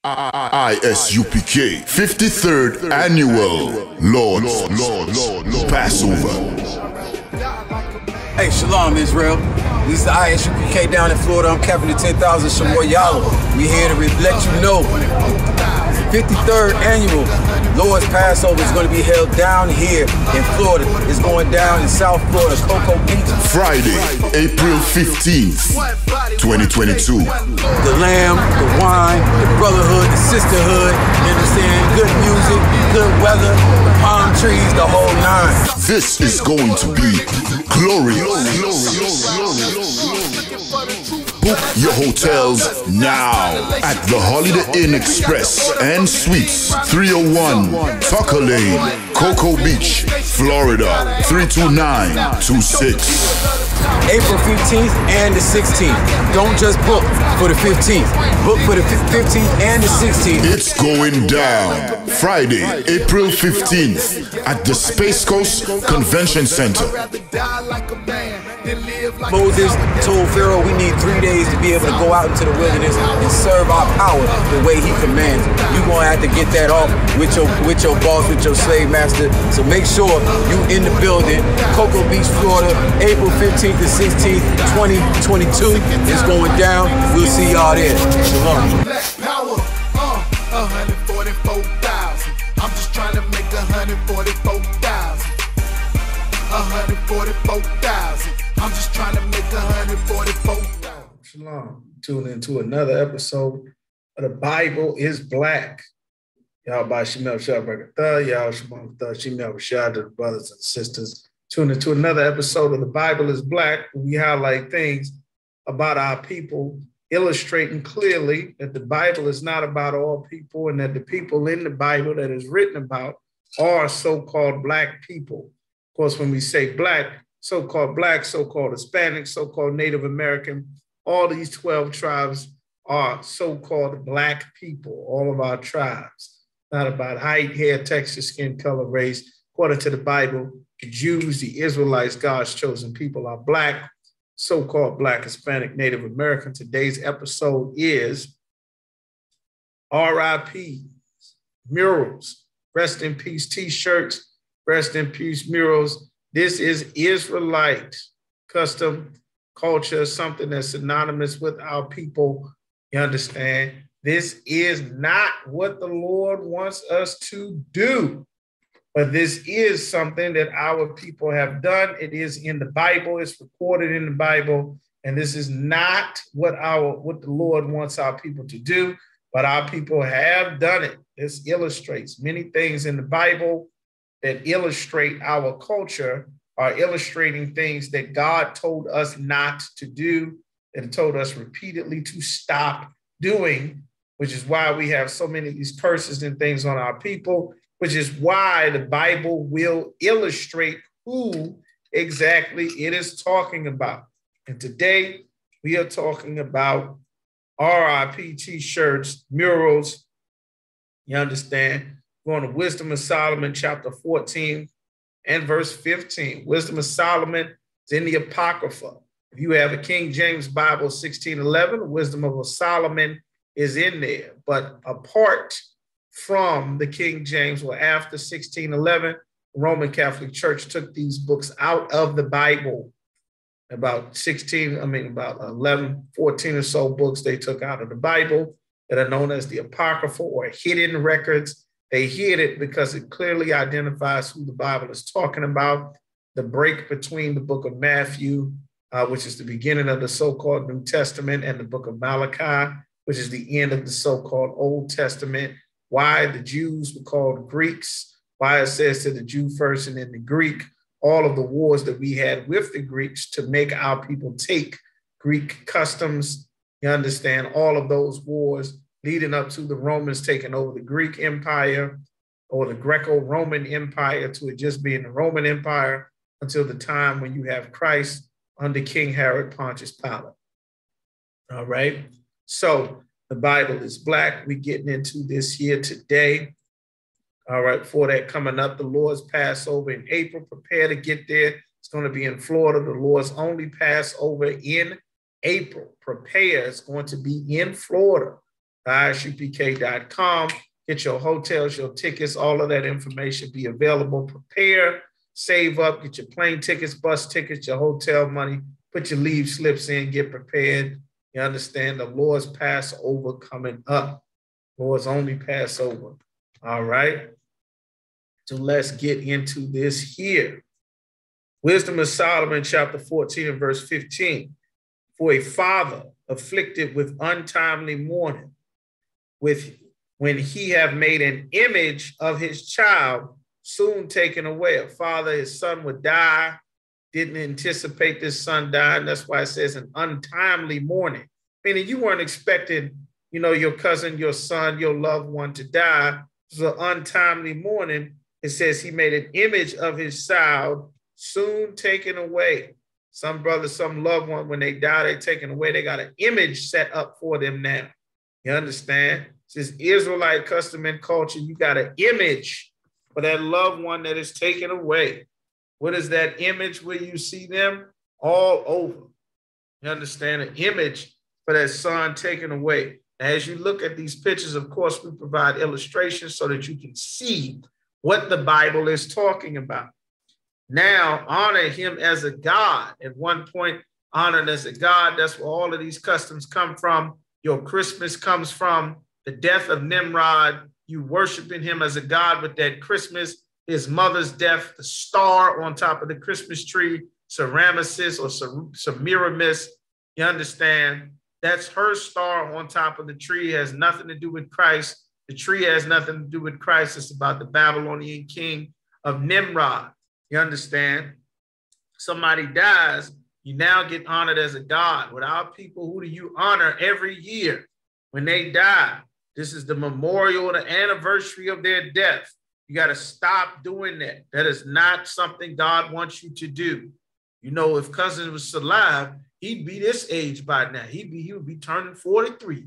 I.S.U.P.K. 53rd Annual Lord's Passover. Hey, Shalom, Israel. This is the I.S.U.P.K. down in Florida. I'm Captain of 10,000 GEN.YAHANNA. We here to let you know the 53rd Annual Lord's Passover is going to be held down here in Florida. It's going down in South Florida, Cocoa Beach. Friday, April 15th, 2022. The lamb, the wine, the brotherhood, the sisterhood, you understand? Good music, good weather, the palm trees, the whole nine. This is going to be glorious. Book your hotels now at the Holiday Inn Express and Suites, 301 Tucker Lane, Cocoa Beach, Florida, 32926. April 15th and the 16th. Don't just book for the 15th. Book for the 15th and the 16th. It's going down Friday, April 15th at the Space Coast Convention Center. Moses told Pharaoh we need 3 days to be able to go out into the wilderness and serve our power the way he commands. You're going to have to get that off with your boss, with your slave master. So make sure you in the building. Cocoa Beach, Florida, April 15th to 16th, 2022. It's going down. We'll see y'all there. Shalom. Black power, 144,000. I'm just trying to make 144,000. 144,000. I'm just trying to make 144,000. Shalom. Tune into another episode of The Bible is Black. Y'all by Shemel Shabbat. Y'all Shemel Rashad to the brothers and sisters. Tune into another episode of The Bible is Black. We highlight things about our people, illustrating clearly that the Bible is not about all people and that the people in the Bible that is written about are so-called Black people. Of course, when we say Black, so-called Hispanic, so-called Native American, all these 12 tribes are so-called Black people, all of our tribes. Not about height, hair, texture, skin color, race. According to the Bible, the Jews, the Israelites, God's chosen people, are Black, so-called Black, Hispanic, Native American. Today's episode is RIP, murals, rest in peace t-shirts, rest in peace murals. This is Israelite custom culture, something that's synonymous with our people. You understand? This is not what the Lord wants us to do, but this is something that our people have done. It is in the Bible. It's recorded in the Bible, and this is not what the Lord wants our people to do, but our people have done it. This illustrates many things in the Bible that illustrate our culture, are illustrating things that God told us not to do, and told us repeatedly to stop doing, which is why we have so many of these curses and things on our people, which is why the Bible will illustrate who exactly it is talking about. And today we are talking about RIP t-shirts, murals. You understand? Going to Wisdom of Solomon, chapter 14 and verse 15. Wisdom of Solomon is in the Apocrypha. If you have a King James Bible, 1611, Wisdom of Solomon is in there. But apart from the King James, or after 1611, the Roman Catholic Church took these books out of the Bible. About 11, 14 or so books they took out of the Bible that are known as the Apocrypha or hidden records. They hid it because it clearly identifies who the Bible is talking about. The break between the book of Matthew, which is the beginning of the so-called New Testament, and the book of Malachi, which is the end of the so-called Old Testament. Why the Jews were called Greeks, why it says to the Jew first and then the Greek, all of the wars that we had with the Greeks to make our people take Greek customs. You understand, all of those wars leading up to the Romans taking over the Greek Empire or the Greco-Roman Empire to it just being the Roman Empire until the time when you have Christ under King Herod Pontius Pilate. All right. So the Bible is Black. We're getting into this here today. All right. For that coming up, the Lord's Passover in April. Prepare to get there. It's going to be in Florida. The Lord's only Passover in April. Prepare. It's going to be in Florida. ISUPK.com. Get your hotels, your tickets, all of that information be available. Prepare, save up, get your plane tickets, bus tickets, your hotel money, put your leave slips in, get prepared. You understand the Lord's Passover coming up. Lord's only Passover. All right. So let's get into this here. Wisdom of Solomon, chapter 14 and verse 15. For a father afflicted with untimely mourning, when he have made an image of his child, soon taken away. A father, his son would die, didn't anticipate this son dying. That's why it says an untimely mourning, meaning you weren't expecting, your cousin, your son, your loved one to die. It was an untimely mourning. It says he made an image of his child, soon taken away. Some brothers, some loved one, when they die, they're taken away. They got an image set up for them now. You understand? This Israelite custom and culture, you got an image for that loved one that is taken away. What is that image where you see them? All over. You understand? An image for that son taken away. As you look at these pictures, of course, we provide illustrations so that you can see what the Bible is talking about. Now, honor him as a God. At one point, honored as a God. That's where all of these customs come from. Your Christmas comes from the death of Nimrod. You worshiping him as a God with that Christmas. His mother's death, the star on top of the Christmas tree, Semiramis or Semiramis. You understand? That's her star on top of the tree. It has nothing to do with Christ. The tree has nothing to do with Christ. It's about the Babylonian king of Nimrod. You understand? Somebody dies, you now get honored as a God. With our people, who do you honor every year when they die? This is the memorial, the anniversary of their death. You got to stop doing that. That is not something God wants you to do. If cousin was alive, he'd be this age by now. He would be turning 43,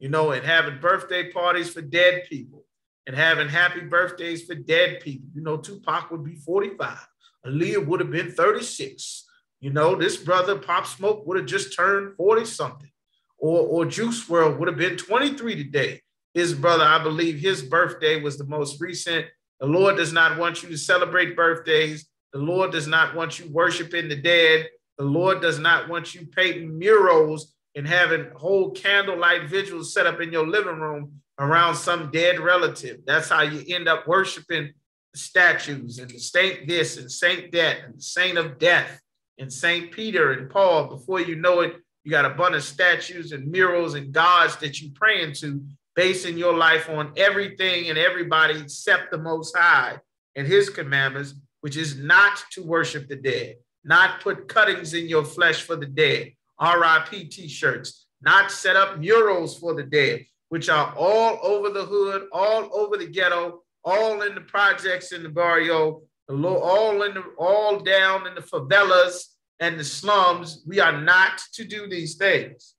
and having birthday parties for dead people and having happy birthdays for dead people. Tupac would be 45. Aaliyah would have been 36. This brother, Pop Smoke, would have just turned 40 something. Or Juice WRLD would have been 23 today. His brother, I believe his birthday was the most recent. The Lord does not want you to celebrate birthdays. The Lord does not want you worshiping the dead. The Lord does not want you painting murals and having whole candlelight vigils set up in your living room around some dead relative. That's how you end up worshiping the statues and the saint this and saint that and the saint of death and Saint Peter and Paul. Before you know it, you got a bunch of statues and murals and gods that you praying to, basing your life on everything and everybody except the Most High and his commandments, which is not to worship the dead, not put cuttings in your flesh for the dead, RIP t-shirts, not set up murals for the dead, which are all over the hood, all over the ghetto, all in the projects in the barrio, all down in the favelas and the slums. We are not to do these things.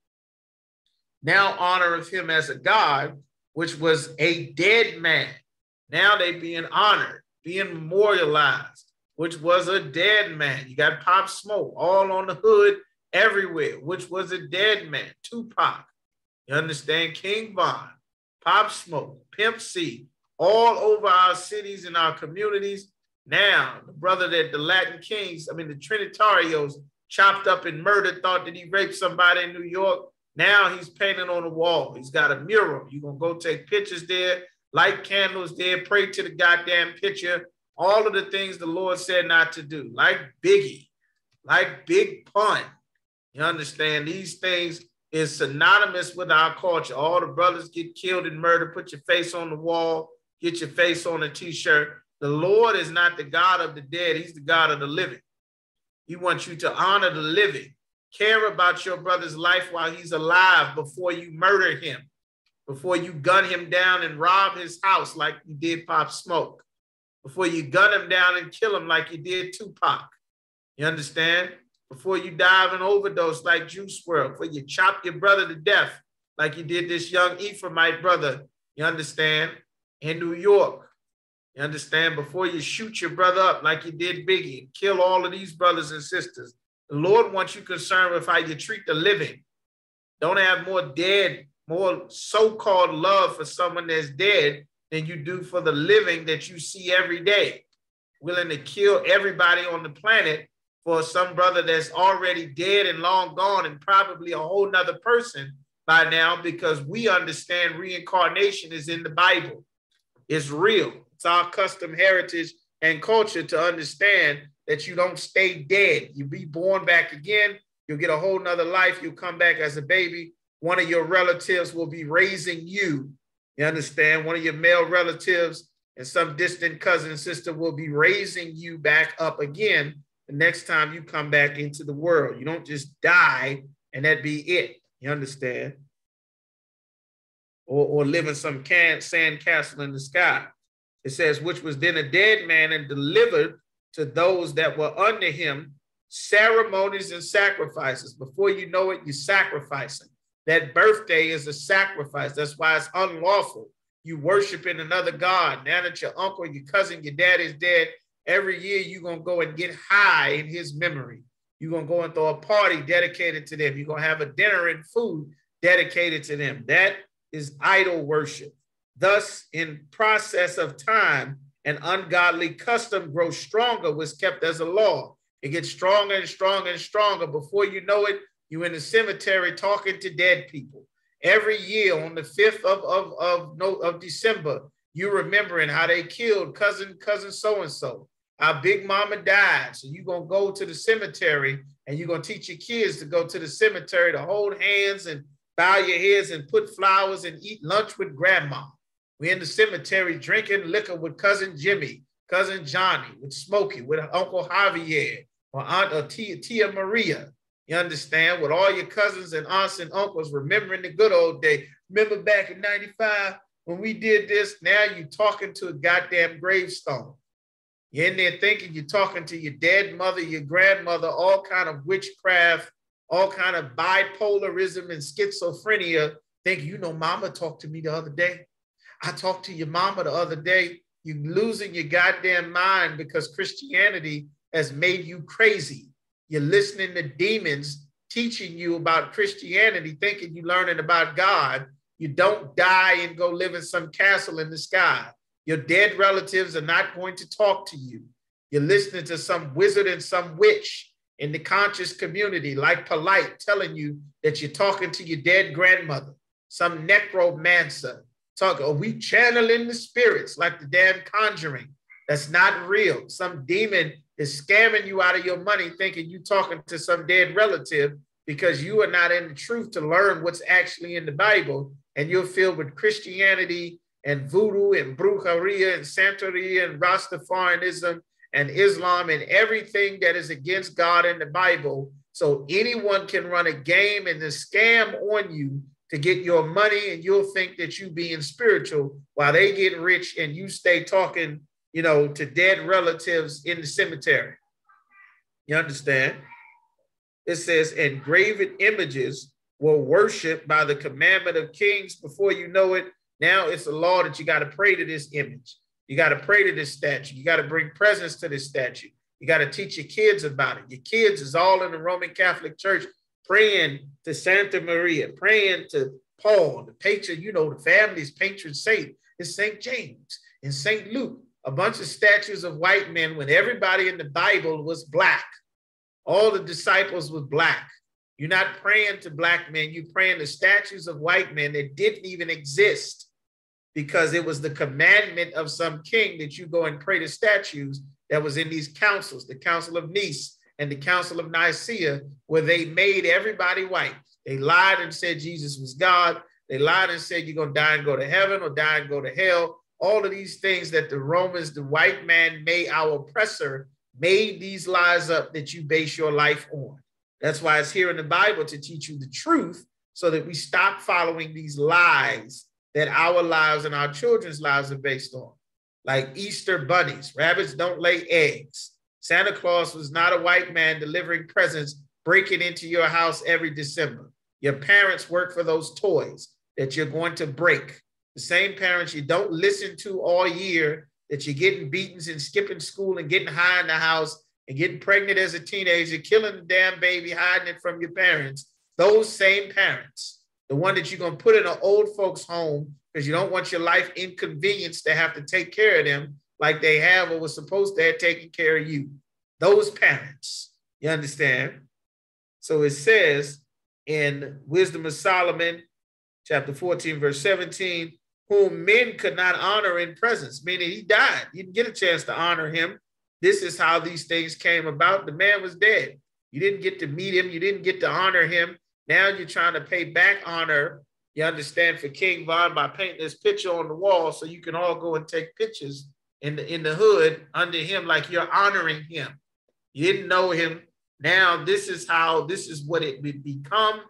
Now honor of him as a God, which was a dead man. Now they being honored, being memorialized, which was a dead man. You got Pop Smoke all on the hood everywhere, which was a dead man. Tupac, you understand? King Von, Pop Smoke, Pimp C, all over our cities and our communities. Now, the brother that the Latin Kings, the Trinitarios chopped up and murdered, thought that he raped somebody in New York. Now he's painting on the wall. He's got a mural. You're going to go take pictures there, light candles there, pray to the goddamn picture. All of the things the Lord said not to do, like Biggie, like Big Pun. You understand? These things is synonymous with our culture. All the brothers get killed and murdered. Put your face on the wall. Get your face on a t-shirt. The Lord is not the God of the dead. He's the God of the living. He wants you to honor the living. Care about your brother's life while he's alive before you murder him, before you gun him down and rob his house like you did Pop Smoke, before you gun him down and kill him like you did Tupac. You understand? Before you die of an overdose like Juice WRLD, before you chop your brother to death like you did this young Ephraimite brother, you understand, in New York. You understand? Before you shoot your brother up like you did Biggie and kill all of these brothers and sisters. The Lord wants you concerned with how you treat the living. Don't have more dead more so-called love for someone that's dead than you do for the living that you see every day. Willing to kill everybody on the planet for some brother that's already dead and long gone and probably a whole nother person by now, because we understand reincarnation is in the Bible. It's real. It's our custom, heritage, and culture to understand that you don't stay dead. You be born back again. You'll get a whole nother life. You'll come back as a baby. One of your relatives will be raising you. You understand? One of your male relatives and some distant cousin and sister will be raising you back up again the next time you come back into the world. You don't just die and that be it. You understand? Or live in some sand castle in the sky. It says, which was then a dead man and delivered to those that were under him ceremonies and sacrifices. Before you know it, you're sacrificing. That birthday is a sacrifice. That's why it's unlawful. You worshiping another God. Now that your uncle, your cousin, your dad is dead, every year you're going to go and get high in his memory. You're going to go and throw a party dedicated to them. You're going to have a dinner and food dedicated to them. That is idol worship. Thus, in process of time, an ungodly custom grows stronger, was kept as a law. It gets stronger and stronger and stronger. Before you know it, you're in the cemetery talking to dead people. Every year on the 5th of December, you're remembering how they killed cousin so-and-so. Our big mama died. So you're going to go to the cemetery and you're going to teach your kids to go to the cemetery to hold hands and bow your heads and put flowers and eat lunch with grandma. We're in the cemetery drinking liquor with cousin Jimmy, cousin Johnny, with Smokey, with Uncle Javier, or Aunt or Tia Maria. You understand? With all your cousins and aunts and uncles remembering the good old day. Remember back in 95 when we did this? Now you're talking to a goddamn gravestone. You're in there thinking you're talking to your dead mother, your grandmother, all kind of witchcraft, all kind of bipolarism and schizophrenia, thinking, you know, mama talked to me the other day. I talked to your mama the other day. You're losing your goddamn mind because Christianity has made you crazy. You're listening to demons teaching you about Christianity, thinking you're learning about God. You don't die and go live in some castle in the sky. Your dead relatives are not going to talk to you. You're listening to some wizard and some witch in the conscious community, like Polite, telling you that you're talking to your dead grandmother, some necromancer. We channeling the spirits like the damn Conjuring. That's not real. Some demon is scamming you out of your money thinking you're talking to some dead relative because you are not in the truth to learn what's actually in the Bible, and you're filled with Christianity and voodoo and brujeria and Santeria and Rastafarianism and Islam and everything that is against God in the Bible. So anyone can run a game and the scam on you to get your money, and you'll think that you being spiritual while they get rich and you stay talking, you know, to dead relatives in the cemetery. You understand? It says, and graven images were worshipped by the commandment of kings. Before you know it, now it's a law that you got to pray to this image. You got to pray to this statue. You got to bring presents to this statue. You got to teach your kids about it. Your kids is all in the Roman Catholic Church praying to Santa Maria, praying to Paul, the patron, you know, the family's patron saint is St. James and St. Luke, a bunch of statues of white men when everybody in the Bible was black. All the disciples were black. You're not praying to black men, you're praying to statues of white men that didn't even exist because it was the commandment of some king that you go and pray to statues that was in these councils, the Council of Nice and the Council of Nicaea, where they made everybody white. They lied and said Jesus was God. They lied and said you're going to die and go to heaven or die and go to hell. All of these things that the Romans, the white man made, our oppressor, made these lies up that you base your life on. That's why it's here in the Bible to teach you the truth so that we stop following these lies that our lives and our children's lives are based on. Like Easter bunnies, rabbits don't lay eggs. Santa Claus was not a white man delivering presents, breaking into your house every December. Your parents work for those toys that you're going to break. The same parents you don't listen to all year, that you're getting beatings and skipping school and getting high in the house and getting pregnant as a teenager, killing the damn baby, hiding it from your parents. Those same parents the one that you're going to put in an old folks home because you don't want your life inconvenienced to have to take care of them like they have or was supposed to have taken care of you. Those parents, you understand? So it says in Wisdom of Solomon, chapter 14, verse 17, whom men could not honor in presence, meaning he died. You didn't get a chance to honor him. This is how these things came about. The man was dead. You didn't get to meet him. You didn't get to honor him. Now you're trying to pay back honor, you understand, for King Von by painting this picture on the wall so you can all go and take pictures in the hood under him like you're honoring him. You didn't know him. Now this is what it would become.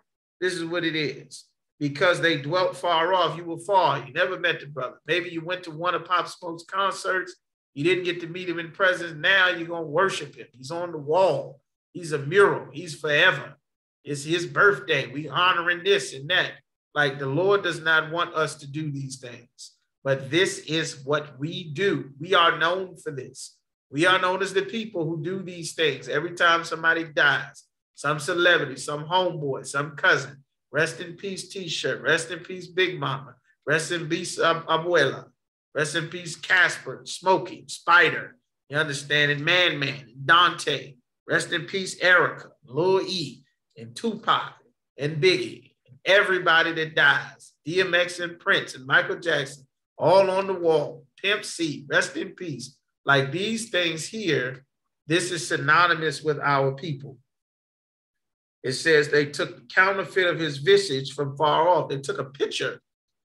This is what it is. Because they dwelt far off, you were far. You never met the brother. Maybe you went to one of Pop Smoke's concerts. You didn't get to meet him in presence. Now you're going to worship him. He's on the wall. He's a mural. He's forever. It's his birthday. We honoring this and that. Like the Lord does not want us to do these things. But this is what we do. We are known for this. We are known as the people who do these things. Every time somebody dies, some celebrity, some homeboy, some cousin, rest in peace T-shirt, rest in peace Big Mama, rest in peace Abuela, rest in peace Casper, Smokey, Spider, you understand, and Man, and Dante, rest in peace Erica, Lil E, and Tupac, and Biggie, and everybody that dies, DMX and Prince and Michael Jackson, all on the wall, Pimp C, rest in peace. Like these things here, this is synonymous with our people. It says they took the counterfeit of his visage from far off. They took a picture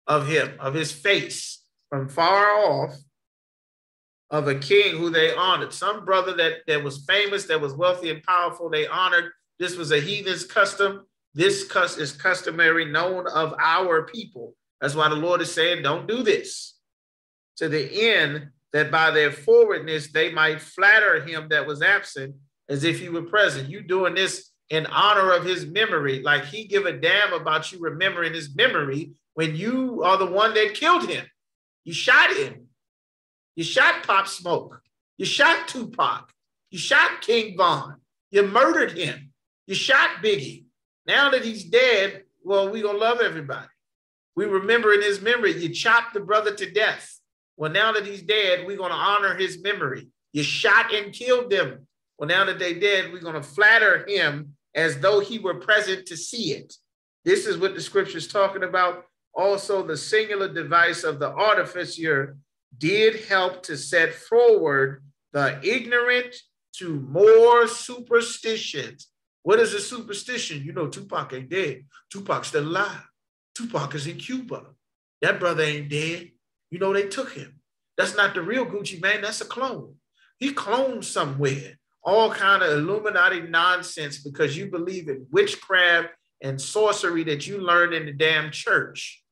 of him, of his face from far off, of a king who they honored. Some brother that was famous, that was wealthy and powerful, they honored. This was a heathen's custom. This is customary, known of our people. That's why the Lord is saying, don't do this. To the end that by their forwardness, they might flatter him that was absent as if he were present. You doing this in honor of his memory, like he give a damn about you remembering his memory when you are the one that killed him. You shot him. You shot Pop Smoke. You shot Tupac. You shot King Von. You murdered him. You shot Biggie. Now that he's dead, well, we gonna love everybody. We remember in his memory, you chopped the brother to death. Well, now that he's dead, we're gonna honor his memory. You shot and killed them. Well, now that they're dead, we're gonna flatter him as though he were present to see it. This is what the scripture is talking about. Also, the singular device of the artificer did help to set forward the ignorant to more superstitions. What is a superstition? You know, Tupac ain't dead. Tupac's still alive. Tupac is in Cuba. That brother ain't dead. You know, they took him. That's not the real Gucci Mane. That's a clone. He cloned somewhere. All kind of Illuminati nonsense because you believe in witchcraft and sorcery that you learned in the damn church,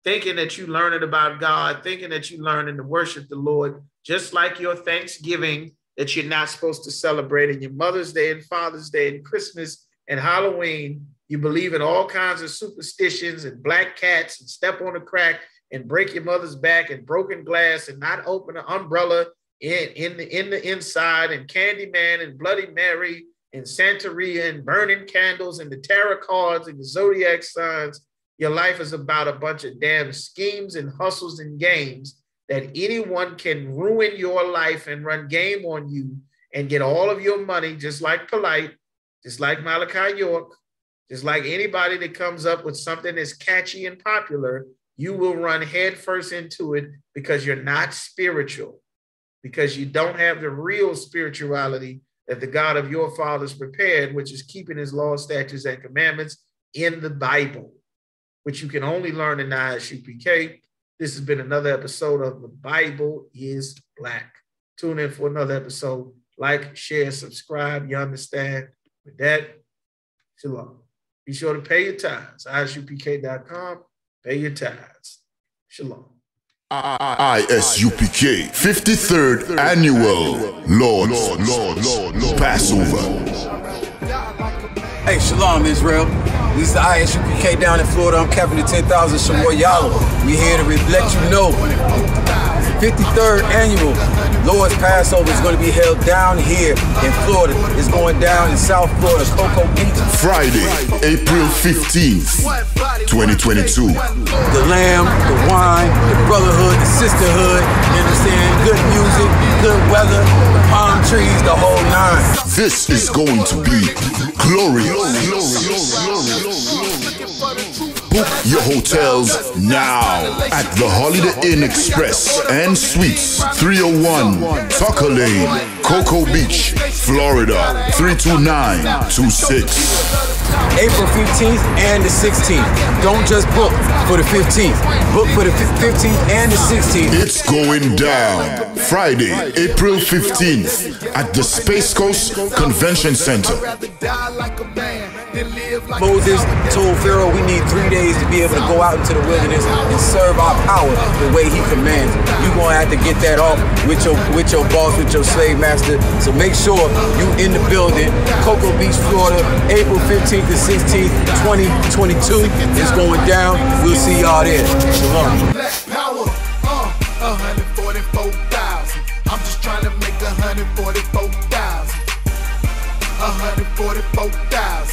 thinking that you learned about God, thinking that you learned to worship the Lord, just like your Thanksgiving that you're not supposed to celebrate, and your Mother's Day and Father's Day and Christmas and Halloween. You believe in all kinds of superstitions and black cats and step on a crack and break your mother's back and broken glass and not open an umbrella in the inside, and Candyman and Bloody Mary and Santeria and burning candles and the tarot cards and the zodiac signs. Your life is about a bunch of damn schemes and hustles and games that anyone can ruin your life and run game on you and get all of your money, just like Polite, just like Malachi York, just like anybody that comes up with something that's catchy and popular. You will run headfirst into it because you're not spiritual, because you don't have the real spirituality that the God of your fathers prepared, which is keeping his laws, statutes, and commandments in the Bible, which you can only learn in I.S.U.P.K. This has been another episode of The Bible is Black. Tune in for another episode. Like, share, subscribe. You understand? With that, shalom. Be sure to pay your tithes. ISUPK.com. Pay your tithes. Shalom. I.S.U.P.K. 53rd Annual Lord's Passover. Hey, shalom, Israel. This is the I.S.U.P.K. down in Florida. I'm Captain of 10,000 GEN.YAHANNA. We here to let you know 53rd annual Lord's Passover is going to be held down here in Florida. It's going down in South Florida, Cocoa Beach. Friday, April 15th, 2022. The lamb, the wine, the brotherhood, the sisterhood, you understand? Good music, good weather, the palm trees, the whole nine. This is going to be glorious. Book your hotels now at the Holiday Inn Express and Suites, 301 Tucker Lane, Cocoa Beach, Florida, 32926. April 15th and the 16th. Don't just book for the 15th. Book for the 15th and the 16th. It's going down Friday, April 15th at the Space Coast Convention Center. Moses told Pharaoh we need 3 days to be able to go out into the wilderness and serve our power the way he commands. You're going to have to get that off with your boss, with your slave master. So make sure you in the building. Cocoa Beach, Florida, April 15th to 16th, 2022. It's going down. We'll see y'all there. Shalom. Black power, 144,000. I'm just trying to make 144,000. 144,000.